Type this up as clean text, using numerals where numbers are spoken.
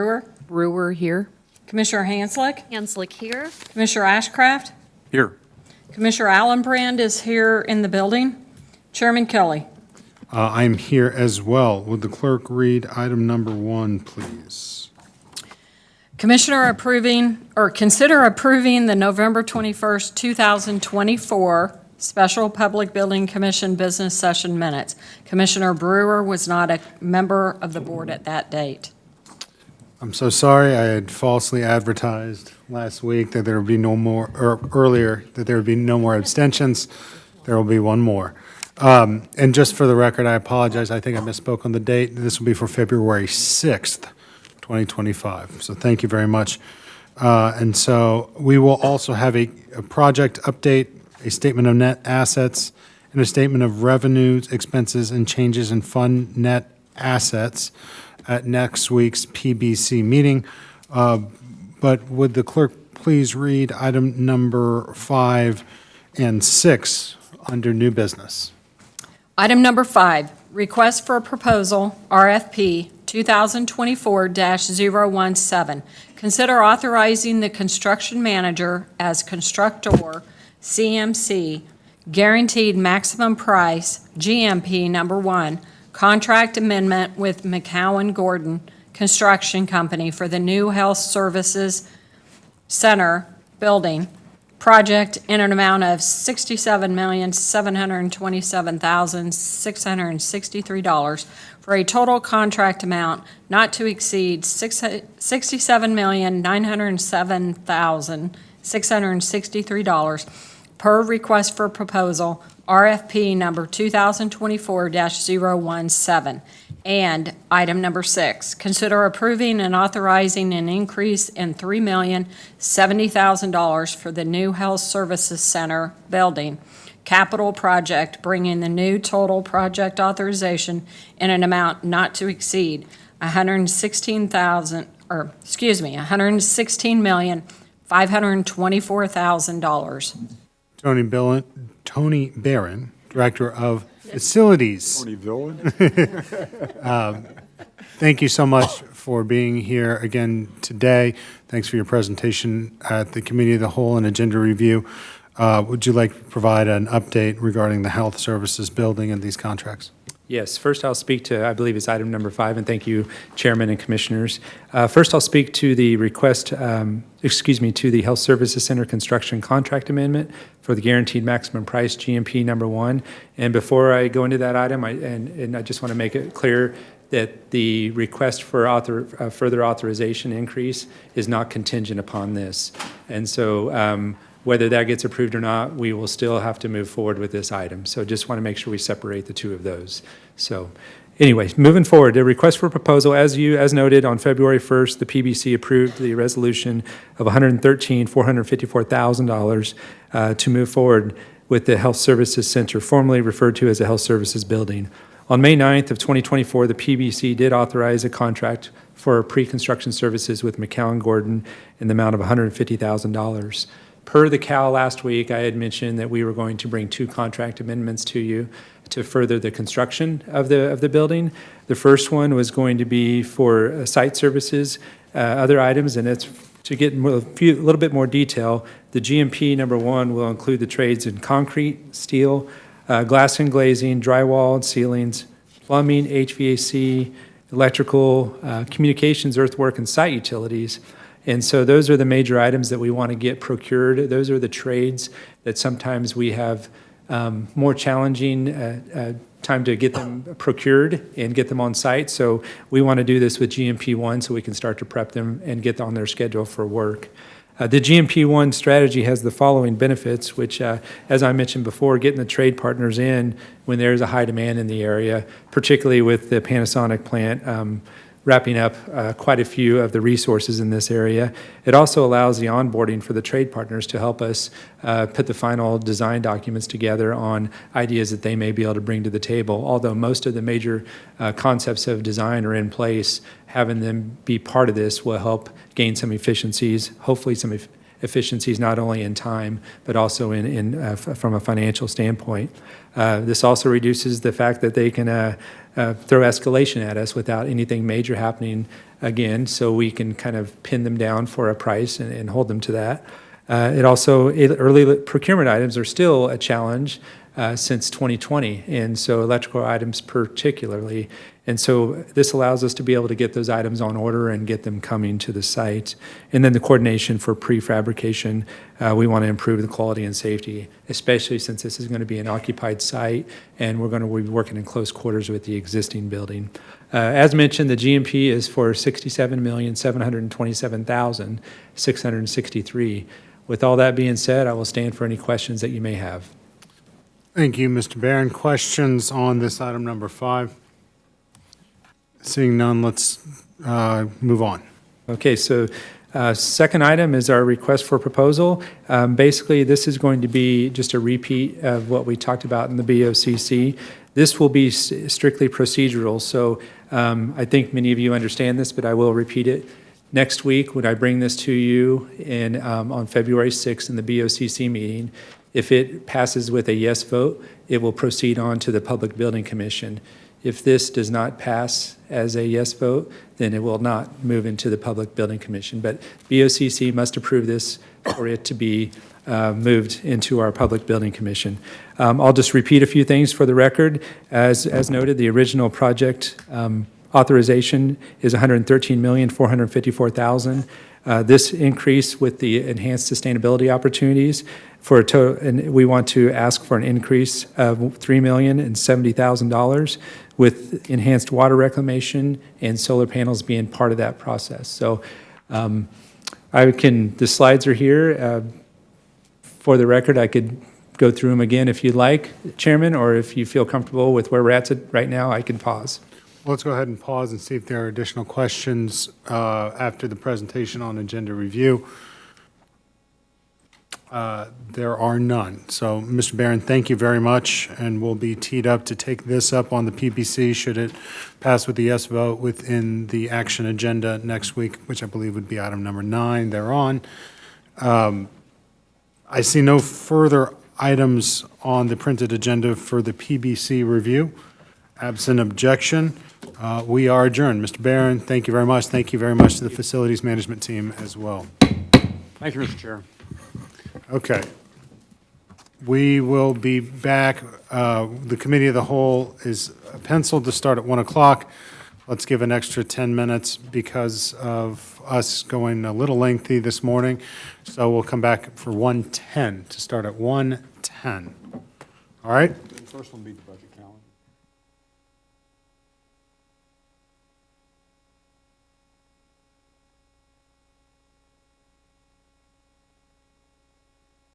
Brewer here. Commissioner Hanslick, Hanslick here. Commissioner Ashcraft, Here. Commissioner Allenbrand is here in the building. Chairman Kelly. I'm here as well. Would the clerk read item number 1, please? Consider approving the November 21st, 2024 Special Public Building Commission Business Session Minutes. Commissioner Brewer was not a member of the board at that date. I'm so sorry. I had falsely advertised last week that there would be no more, or earlier, that there would be no more abstentions. There will be one more. And just for the record, I apologize. I think I misspoke on the date. This will be for February 6th, 2025. So thank you very much. And so we will also have a project update, a statement of net assets, and a statement of revenues, expenses, and changes in fund net assets at next week's PBC meeting. But would the clerk please read item number 5 and 6 under new business? Item number 5, request for a proposal, RFP 2024-017. Consider authorizing the construction manager as constructor, CMC, guaranteed maximum price, GMP number 1, contract amendment with McCowan Gordon Construction Company for the new Health Services Center building project in an amount of $67,727,663 for a total contract amount not to exceed $67,907,663 per request for proposal, RFP number 2024-017. And item number 6, consider approving and authorizing an increase in $3,070,000 for the new Health Services Center building capital project, bringing the new total project authorization in an amount not to exceed $116,524,000. Tony Barron, Director of Facilities. Tony Villain? Thank you so much for being here again today. Thanks for your presentation at the Committee of the Whole and Agenda Review. Would you like to provide an update regarding the health services building and these contracts? Yes, first I'll speak to, I believe it's item number 5, and thank you, Chairman and Commissioners. First I'll speak to the request, to the Health Services Center construction contract amendment for the guaranteed maximum price, GMP number 1. And before I go into that item, I just want to make it clear that the request for further authorization increase is not contingent upon this. And so whether that gets approved or not, we will still have to move forward with this item. So just want to make sure we separate the two of those. So anyway, moving forward, the request for proposal, as noted on February 1st, the PBC approved the resolution of $113,454,000 to move forward with the Health Services Center, formerly referred to as the Health Services Building. On May 9th of 2024, the PBC did authorize a contract for pre-construction services with McCowan Gordon in the amount of $150,000. Per the CAL last week, I had mentioned that we were going to bring 2 contract amendments to you to further the construction of the building. The first one was going to be for site services, other items, and it's to get a little bit more detail. The GMP number 1 will include the trades in concrete, steel, glass and glazing, drywall and ceilings, plumbing, HVAC, electrical, communications, earthwork, and site utilities. And so those are the major items that we want to get procured. Those are the trades that sometimes we have more challenging time to get them procured and get them on site. So we want to do this with GMP1 so we can start to prep them and get on their schedule for work. The GMP1 strategy has the following benefits, which, as I mentioned before, getting the trade partners in when there's a high demand in the area, particularly with the Panasonic plant wrapping up quite a few of the resources in this area. It also allows the onboarding for the trade partners to help us put the final design documents together on ideas that they may be able to bring to the table. Although most of the major concepts of design are in place, having them be part of this will help gain some efficiencies, hopefully some efficiencies not only in time, but also from a financial standpoint. This also reduces the fact that they can throw escalation at us without anything major happening again, so we can kind of pin them down for a price and hold them to that. Early procurement items are still a challenge since 2020, and so electrical items particularly. And so this allows us to be able to get those items on order and get them coming to the site. And then the coordination for prefabrication, we want to improve the quality and safety, especially since this is going to be an occupied site and we're going to be working in close quarters with the existing building. As mentioned, the GMP is for $67,727,663. With all that being said, I will stand for any questions that you may have. Thank you, Mr. Barron. Questions on this item number 5? Seeing none, let's move on. Okay, so second item is our request for proposal. Basically, this is going to be just a repeat of what we talked about in the BOCC. This will be strictly procedural, so I think many of you understand this, but I will repeat it. Next week, when I bring this to you on February 6th in the BOCC meeting, if it passes with a yes vote, it will proceed on to the Public Building Commission. If this does not pass as a yes vote, then it will not move into the Public Building Commission. But BOCC must approve this for it to be moved into our Public Building Commission. I'll just repeat a few things for the record. As noted, the original project authorization is $113,454,000. This increase with the enhanced sustainability opportunities for a total, and we want to ask for an increase of $3,070,000 with enhanced water reclamation and solar panels being part of that process. So the slides are here. For the record, I could go through them again if you'd like, Chairman, or if you feel comfortable with where we're at right now, I can pause. Let's go ahead and pause and see if there are additional questions after the presentation on agenda review. There are none. So, Mr. Barron, thank you very much, and we'll be teed up to take this up on the PBC should it pass with the yes vote within the action agenda next week, which I believe would be item number 9 thereon. I see no further items on the printed agenda for the PBC review. Absent objection, we are adjourned. Mr. Barron, thank you very much. Thank you very much to the facilities management team as well. Thank you, Mr. Chair. Okay. We will be back. The committee of the whole is penciled to start at 1 o'clock. Let's give an extra 10 minutes because of us going a little lengthy this morning. So we'll come back for 1:10 to start at 1:10. All right? First one will be the budget.